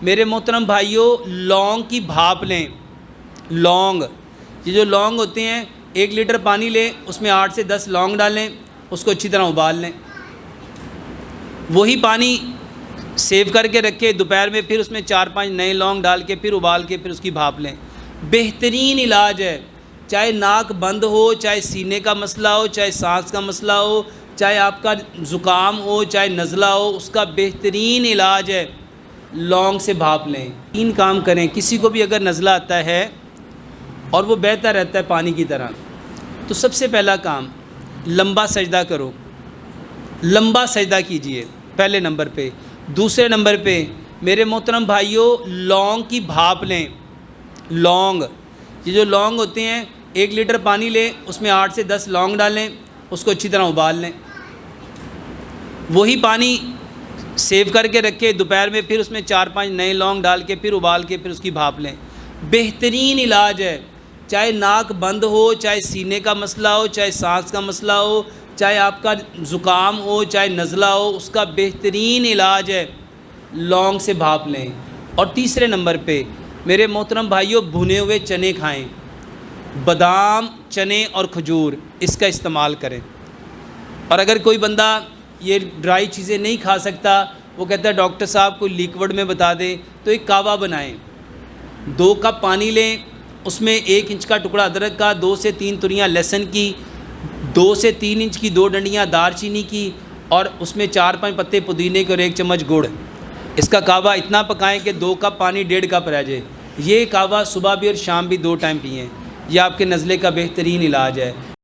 میرے محترم بھائیوں، لونگ کی بھاپ لیں۔ لونگ، یہ جو لونگ ہوتے ہیں، 1 لیٹر پانی لیں، اس میں 8 سے 10 لونگ ڈالیں، اس کو اچھی طرح ابال لیں۔ وہی پانی سیو کر کے رکھے، دوپہر میں پھر اس میں 4-5 نئے لونگ ڈال کے پھر ابال کے پھر اس کی بھاپ لیں۔ بہترین علاج ہے، چاہے ناک بند ہو، چاہے سینے کا مسئلہ ہو، چاہے سانس کا مسئلہ ہو، چاہے آپ کا زکام ہو، چاہے نزلہ ہو، اس کا بہترین علاج ہے لونگ سے بھاپ لیں۔ 3 کام کریں۔ کسی کو بھی اگر نزلہ آتا ہے اور وہ بہتا رہتا ہے پانی کی طرح، تو سب سے پہلا کام لمبا سجدہ کرو، لمبا سجدہ کیجئے پہلے نمبر پہ۔ دوسرے نمبر پہ میرے محترم بھائیوں، لونگ کی بھاپ لیں۔ لونگ، یہ جو لونگ ہوتے ہیں، 1 لیٹر پانی لیں، اس میں 8 سے 10 لونگ ڈالیں، اس کو اچھی طرح ابال لیں۔ وہی پانی سیو کر کے رکھے، دوپہر میں پھر اس میں 4-5 نئے لونگ ڈال کے پھر ابال کے پھر اس کی بھاپ لیں۔ بہترین علاج ہے، چاہے ناک بند ہو، چاہے سینے کا مسئلہ ہو، چاہے سانس کا مسئلہ ہو، چاہے آپ کا زکام ہو، چاہے نزلہ ہو، اس کا بہترین علاج ہے لونگ سے بھاپ لیں۔ اور تیسرے نمبر پہ میرے محترم بھائیوں، بھنے ہوئے چنے کھائیں، بادام، چنے اور کھجور، اس کا استعمال کریں۔ اور اگر کوئی بندہ یہ ڈرائی چیزیں نہیں کھا سکتا، وہ کہتا ہے ڈاکٹر صاحب کوئی لیکوڈ میں بتا دیں، تو ایک کعوہ بنائیں۔ 2 کپ پانی لیں، اس میں 1 انچ کا ٹکڑا ادرک کا، 2 سے 3 تریاں لہسن کی، 2 سے 3 انچ کی 2 ڈنڈیاں دار چینی کی، اور اس میں 4-5 پتے پودینے کے اور 1 چمچ گڑ۔ اس کا کعوہ اتنا پکائیں کہ 2 کپ پانی 1.5 کپ رہ جائے۔ یہ کعوہ صبح بھی اور شام بھی 2 ٹائم پئیں۔ یہ آپ کے نزلے کا بہترین علاج ہے۔